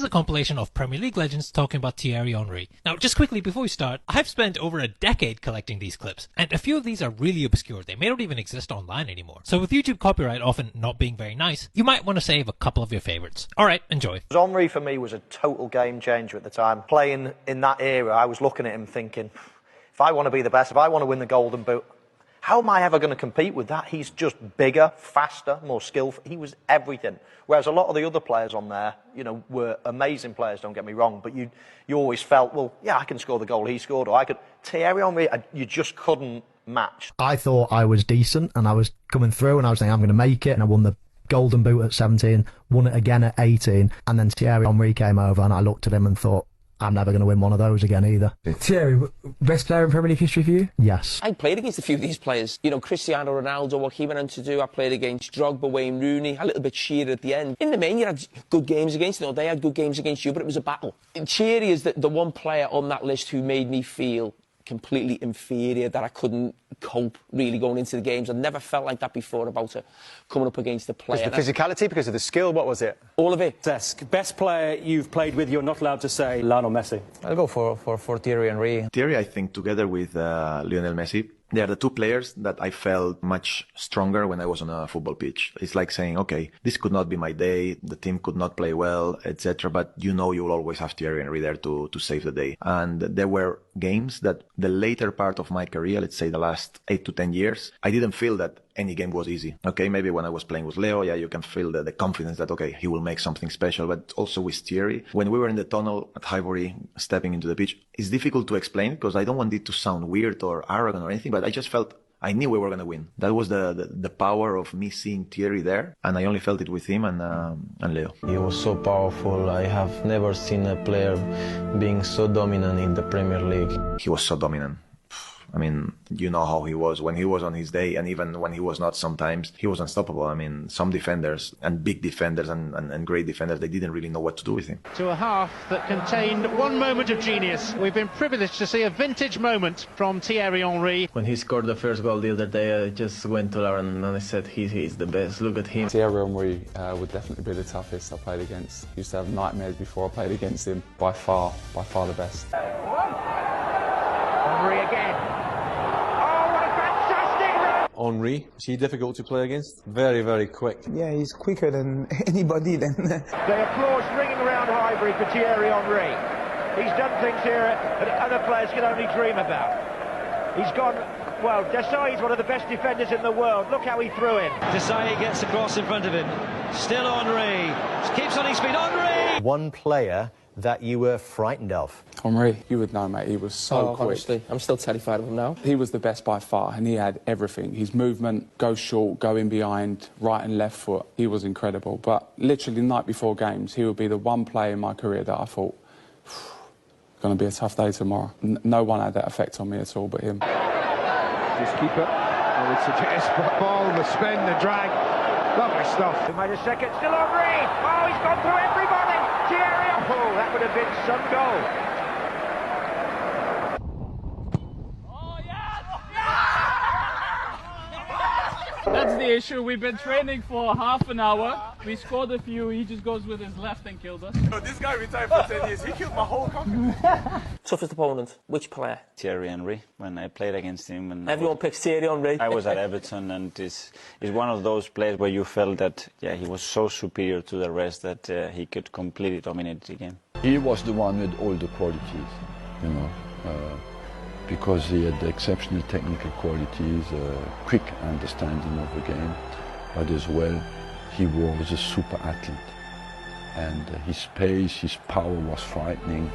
is a compilation of Premier League legends talking about Thierry Henry. Now, just quickly before we start, I've spent over a decade collecting these clips, and a few of these are really obscure. They may not even exist online anymore. So with YouTube copyright often not being very nice, you might want to save a couple of your favourites. Alright, enjoy. Henry for me was a total game changer at the time. Playing in that era, I was looking at him thinking, if I want to be the best, if I want to win the Golden Boot, how am I ever going to compete with that? He's just bigger, faster, more skillful. He was everything. Whereas a lot of the other players on there, you know, were amazing players, don't get me wrong, but you always felt, well, yeah, I can score the goal he scored, or I could. Thierry Henry, you just couldn't match. I thought I was decent, and I was coming through, and I was saying, I'm going to make it, and I won the Golden Boot at 17, won it again at 18, and then Thierry Henry came over, and I looked at him and thought, I'm never going to win one of those again either. Thierry, best player in Premier League history for you? Yes. I played against a few of these players. You know, Cristiano Ronaldo, what he went on to do. I played against Drogba, Wayne Rooney, a little bit Shearer at the end. In the main, you had good games against them, or they had good games against you, but it was a battle. Thierry is the one player on that list who made me feel completely inferior, that I couldn't cope really going into the games. I'd never felt like that before about coming up against a player. Because the physicality, because of the skill, what was it? All of it. Desk. Best player you've played with, you're not allowed to say Lionel Messi. I'll go for Thierry Henry. Thierry, I think, together with Lionel Messi, they are the two players that I felt much stronger when I was on a football pitch. It's like saying, okay, this could not be my day, the team could not play well, etc. But you know you will always have Thierry Henry there to save the day. And there were games that the later part of my career, let's say the last 8 to 10 years, I didn't feel that any game was easy. Okay, maybe when I was playing with Leo, yeah, you can feel the confidence that, okay, he will make something special. But also with Thierry, when we were in the tunnel at Highbury, stepping into the pitch, it's difficult to explain because I don't want it to sound weird or arrogant or anything, but I just felt I knew we were going to win. That was the power of me seeing Thierry there, and I only felt it with him and Leo. He was so powerful. I have never seen a player being so dominant in the Premier League. He was so dominant. I mean, you know how he was when he was on his day, and even when he was not sometimes, he was unstoppable. I mean, some defenders, and big defenders and great defenders, they didn't really know what to do with him. To a half that contained one moment of genius. We've been privileged to see a vintage moment from Thierry Henry. When he scored the first goal the other day, I just went to Lauren and I said, he's the best, look at him. Thierry Henry would definitely be the toughest I played against. Used to have nightmares before I played against him. By far the best. Henry again. Henry, is he difficult to play against? Very, very quick. Yeah, he's quicker than anybody then. The applause ringing around Highbury for Thierry Henry. He's done things here that other players can only dream about. He's gone, well, Desai's one of the best defenders in the world. Look how he threw in. Desai gets the cross in front of him. Still Henry. Keeps on his feet. Henry! One player that you were frightened of? Henry, you would know, mate, he was so quick. Honestly, I'm still terrified of him now. He was the best by far, and he had everything. His movement, go short, go in behind, right and left foot, he was incredible. But literally the night before games, he would be the one player in my career that I thought, going to be a tough day tomorrow. No one had that effect on me at all but him. Just keep it, I would suggest, ball, the spin, the drag. Lovely stuff. He made a second, still Henry! Oh, he's gone through everybody! Thierry! Oh, that would have been some goal. That's the issue. We've been training for half an hour. We scored a few. He just goes with his left and killed us. Oh, this guy retired for 10 years. He killed my whole company. Toughest opponent, which player? Thierry Henry, when I played against him. And everyone picks Thierry Henry. I was at Everton, and it's one of those players where you felt that, yeah, he was so superior to the rest that he could completely dominate the game. He was the one with all the qualities, you know. Because he had exceptional technical qualities, quick understanding of the game, but as well he was a super athlete, and his pace, his power was frightening.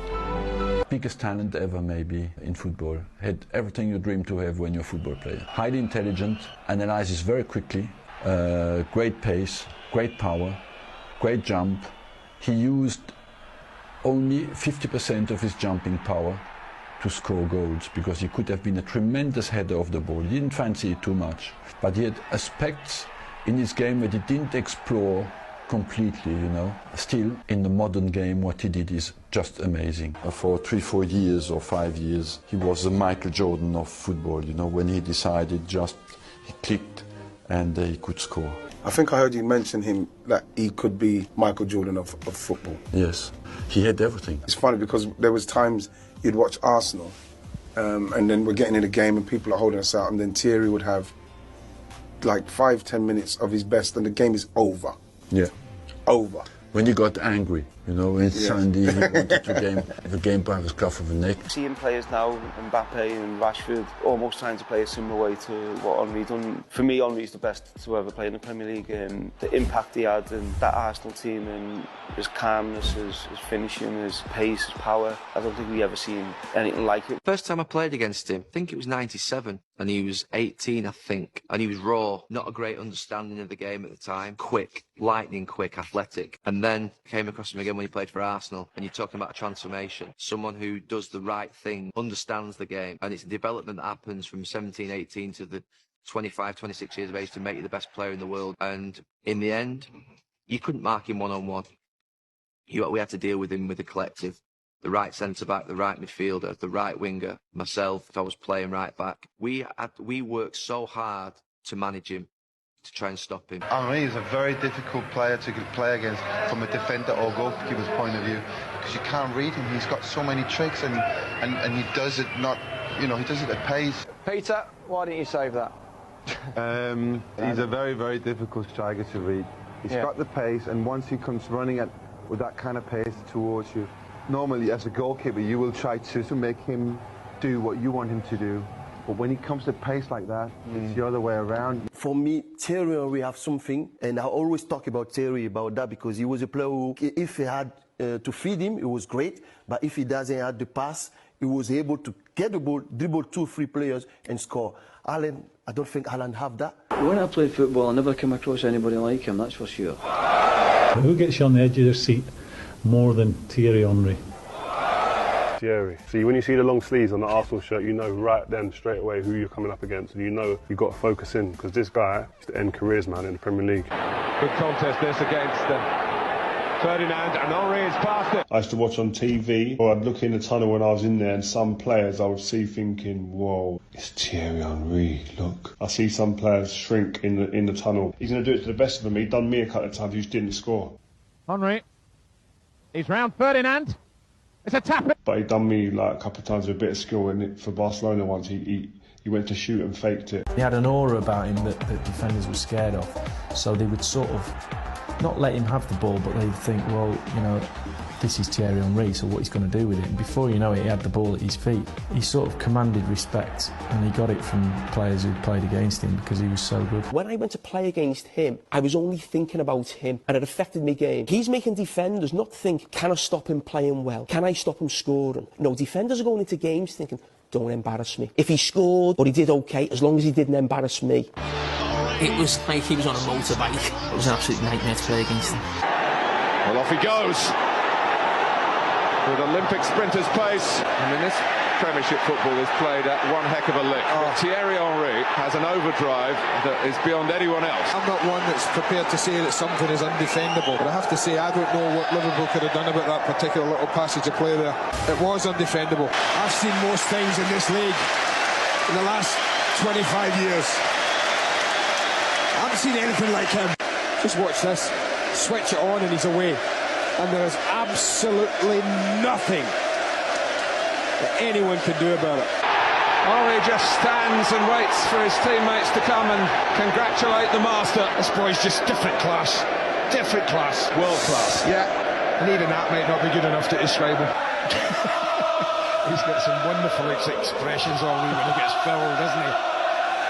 Biggest talent ever maybe in football, had everything you dream to have when you're a football player. Highly intelligent, analyzes very quickly, great pace, great power, great jump. He used only 50% of his jumping power to score goals, because he could have been a tremendous header of the ball. He didn't fancy it too much, but he had aspects in his game that he didn't explore completely, you know. Still, in the modern game, what he did is just amazing. For 3-4 years or 5 years, he was the Michael Jordan of football, you know. When he decided, he clicked and he could score. I think I heard you mention him, that he could be Michael Jordan of football. Yes. he had everything. It's funny because there was times you'd watch Arsenal and then we're getting in a game and people are holding us out, and then Thierry would have like 5-10 minutes of his best and the game is over. Yeah. Over. When he got angry, you know, it's Sunday, he wanted the game by the scuff of the neck. Seeing players now, Mbappe and Rashford, almost trying to play a similar way to what Henry done. For me, Henry's the best to ever play in the Premier League. The impact he had in that Arsenal team, and his calmness, his finishing, his pace, his power. I don't think we ever seen anything like it. First time I played against him, I think it was '97, and he was 18, I think. And he was raw, not a great understanding of the game at the time. Quick, lightning quick, athletic. And then came across him again when he played for Arsenal, and you're talking about a transformation. Someone who does the right thing, understands the game, and it's a development that happens from 17, 18 to the 25, 26 years of age to make you the best player in the world. And in the end, you couldn't mark him one-on-one. We had to deal with him with the collective. The right centre-back, the right midfielder, the right winger, myself, if I was playing right back. We worked so hard to manage him, to try and stop him. Henry is a very difficult player to play against from a defender or goalkeeper's point of view, because you can't read him. He's got so many tricks, and he does it not, he does it at pace. Peter, why didn't you save that? He's a very, very difficult striker to read. He's got the pace, and once he comes running with that kind of pace towards you, normally as a goalkeeper you will try to make him do what you want him to do. But when he comes to pace like that, it's the other way around. For me, Thierry Henry have something, and I always talk about Thierry about that, because he was a player who, if he had to feed him, it was great. But if he doesn't have the pass, he was able to get the ball, dribble 2-3 players, and score. Alan, I don't think Alan have that. When I played football, I never came across anybody like him, that's for sure. Who gets you on the edge of their seat more than Thierry Henry? Thierry. See, when you see the long sleeves on the Arsenal shirt, you know right then straight away who you're coming up against, and you know you've got to focus in, because this guy is to end careers, man, in the Premier League. Good contest this against Ferdinand, and Henry has passed it. I used to watch on TV, or I'd look in the tunnel when I was in there, and some players I would see thinking, whoa, it's Thierry Henry, look. I see some players shrink in the tunnel. He's going to do it to the best of them. He done me a couple of times, he just didn't score. Henry, he's round Ferdinand. It's a tap. But he done me like a couple of times with a bit of skill, and for Barcelona once he went to shoot and faked it. He had an aura about him that defenders were scared of, so they would sort of not let him have the ball, but they'd think, well, this is Thierry Henry, so what he's going to do with it? And before you know it, he had the ball at his feet. He sort of commanded respect, and he got it from players who played against him because he was so good. When I went to play against him, I was only thinking about him, and it affected my game. He's making defenders not think, can I stop him playing well? Can I stop him scoring? No, defenders are going into games thinking, don't embarrass me. If he scored or he did okay, as long as he didn't embarrass me. It was like he was on a motorbike. It was an absolute nightmare to play against him. Well, off he goes. With Olympic sprinter's pace. I mean, this Premiership football is played at one heck of a lick. Thierry Henry has an overdrive that is beyond anyone else. I'm not one that's prepared to say that something is undefendable, but I have to say I don't know what Liverpool could have done about that particular little passage of play there. It was undefendable. I've seen most things in this league in the last 25 years. I haven't seen anything like him. Just watch this. Switch it on and he's away. And there is absolutely nothing that anyone can do about it. Henry just stands and waits for his teammates to come and congratulate the master. This boy's just different class. Different class. World class. Yeah, and even that might not be good enough to describe him. He's got some wonderful expressions on when he gets filled, doesn't he?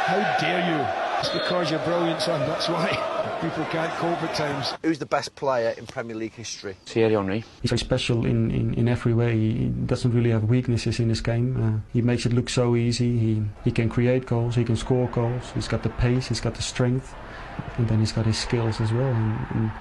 How dare you? It's because you're brilliant, son, that's why. People can't cope at times. Who's the best player in Premier League history? Thierry Henry. He's very special in every way. He doesn't really have weaknesses in his game. He makes it look so easy. He can create goals, he can score goals. He's got the pace, he's got the strength, and then he's got his skills as well. And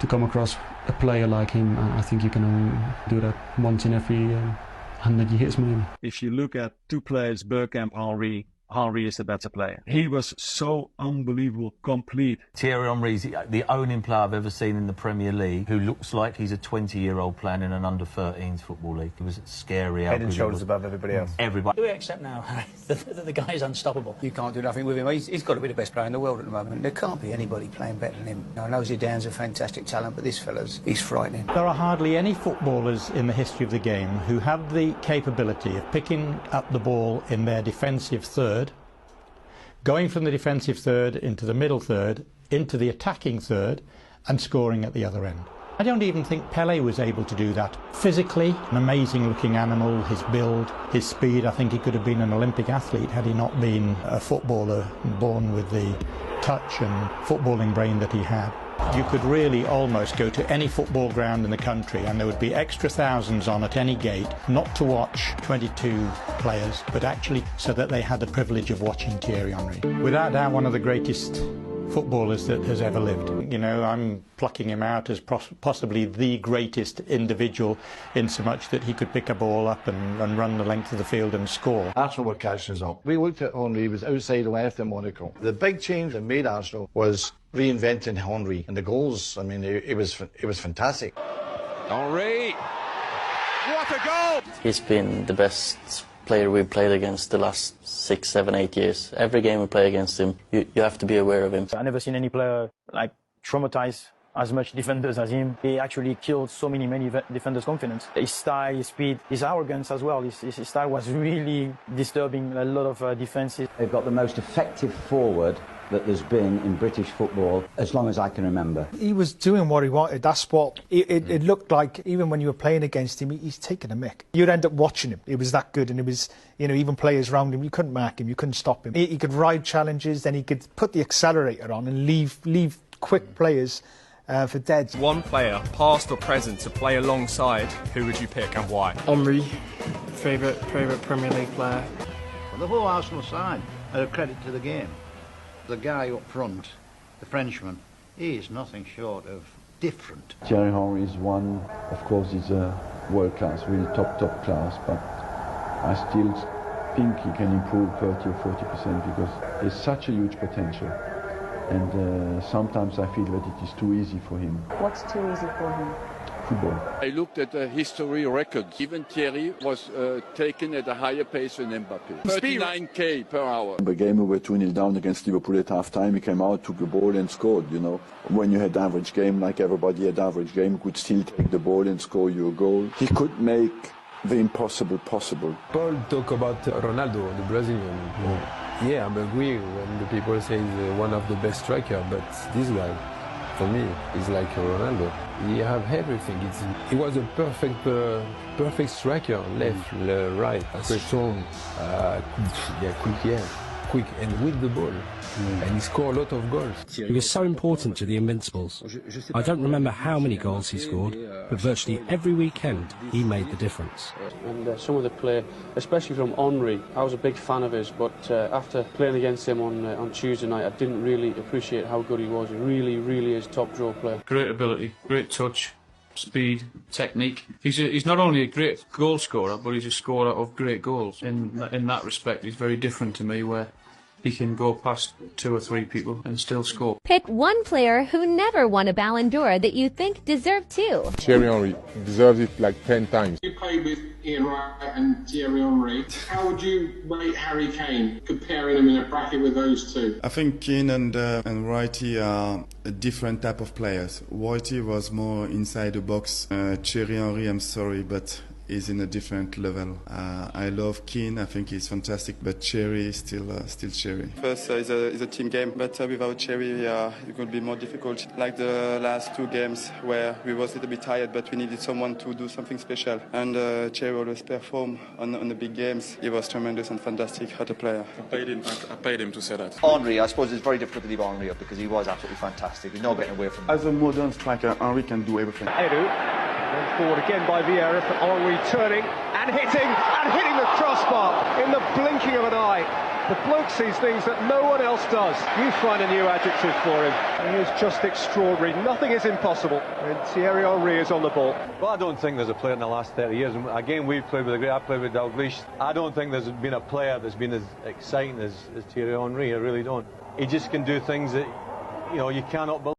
to come across a player like him, I think you can only do that once in every 100 years maybe. If you look at two players, Bergkamp, Henry, Henry is the better player. He was so unbelievable complete. Thierry Henry's the only player I've ever seen in the Premier League who looks like he's a 20-year-old playing in an under-13s football league. It was scary. Head and shoulders above everybody else. Everybody. Do we accept now that the guy is unstoppable? You can't do nothing with him. He's got to be the best player in the world at the moment. There can't be anybody playing better than him. I know Zidane's a fantastic talent, but this fella's, he's frightening. There are hardly any footballers in the history of the game who have the capability of picking up the ball in their defensive third, going from the defensive third into the middle third, into the attacking third, and scoring at the other end. I don't even think Pelé was able to do that. Physically, an amazing looking animal, his build, his speed. I think he could have been an Olympic athlete had he not been a footballer born with the touch and footballing brain that he had. You could really almost go to any football ground in the country and there would be extra thousands on at any gate, not to watch 22 players, but actually so that they had the privilege of watching Thierry Henry. Without doubt, one of the greatest footballers that has ever lived. You know, I'm plucking him out as possibly the greatest individual in so much that he could pick a ball up and run the length of the field and score. Arsenal were catching us up. We looked at Henry, he was outside left in Monaco. The big change that made Arsenal was reinventing Henry and the goals. I mean, it was fantastic. Henry! What a goal! He's been the best player we've played against the last 6, 7, 8 years. Every game we play against him, you have to be aware of him. I've never seen any player like traumatize as much defenders as him. He actually killed so many defenders' confidence. His style, his speed, his arrogance as well. His style was really disturbing a lot of defenses. They've got the most effective forward that there's been in British football as long as I can remember. He was doing what he wanted. That's what it looked like. Even when you were playing against him, he's taking a mick. You'd end up watching him. It was that good, and it was, you know, even players around him, you couldn't mark him, you couldn't stop him. He could ride challenges, then he could put the accelerator on and leave quick players for dead. One player, past or present, to play alongside, who would you pick and why? Henry, favourite Premier League player. Well, the whole Arsenal side are a credit to the game. The guy up front, the Frenchman, he is nothing short of different. Thierry Henry is one, of course, he's a world class, really top class, but I still think he can improve 30 or 40% because there's such a huge potential. And sometimes I feel that it is too easy for him. What's too easy for him? Football. I looked at the history records. Even Thierry was taken at a higher pace than Mbappé. 39k per hour. The game we were 2-0 down against Liverpool at half-time, he came out, took the ball and scored, you know. When you had average game, like everybody had average game, could still take the ball and score your goal. He could make the impossible possible. Paul talk about Ronaldo, the Brazilian. Yeah, I agree when the people say he's one of the best strikers, but this guy, for me, is like Ronaldo. He have everything. He was a perfect striker, left, right, strong, quick, and with the ball. And he scored a lot of goals. He was so important to the Invincibles. I don't remember how many goals he scored, but virtually every weekend he made the difference. And some of the play, especially from Henry, I was a big fan of his, but after playing against him on Tuesday night, I didn't really appreciate how good he was. He really is a top draw player. Great ability, great touch, speed, technique. He's not only a great goal scorer, but he's a scorer of great goals. In that respect, he's very different to me, where he can go past 2 or 3 people and still score. Pick one player who never won a Ballon d'Or that you think deserved 2. Thierry Henry deserves it like 10 times. You played with Ian Wright and Thierry Henry. How would you rate Harry Kane, comparing him in a bracket with those two? I think Kane and Wrighty are a different type of players. Wrighty was more inside the box. Thierry Henry, I'm sorry, but is in a different level. I love Keane, I think he's fantastic, but Thierry is still Thierry. First is a team game, but without Thierry it could be more difficult. Like the last 2 games where we was a little bit tired, but we needed someone to do something special. And Thierry always performed on the big games. He was tremendous and fantastic as a player. I paid him to say that. Henry, I suppose it's very difficult to leave Henry up because he was absolutely fantastic. There's no getting away from him. As a modern striker, Henry can do everything. Then forward again by Vieira for Henry turning and hitting the crossbar in the blinking of an eye. The bloke sees things that no one else does. You find a new adjective for him. He is just extraordinary. Nothing is impossible when Thierry Henry is on the ball. Well, I don't think there's a player in the last 30 years. Again, we've played with I played with Dalglish. I don't think there's been a player that's been as exciting as Thierry Henry. I really don't. He just can do things that, you know, you cannot believe.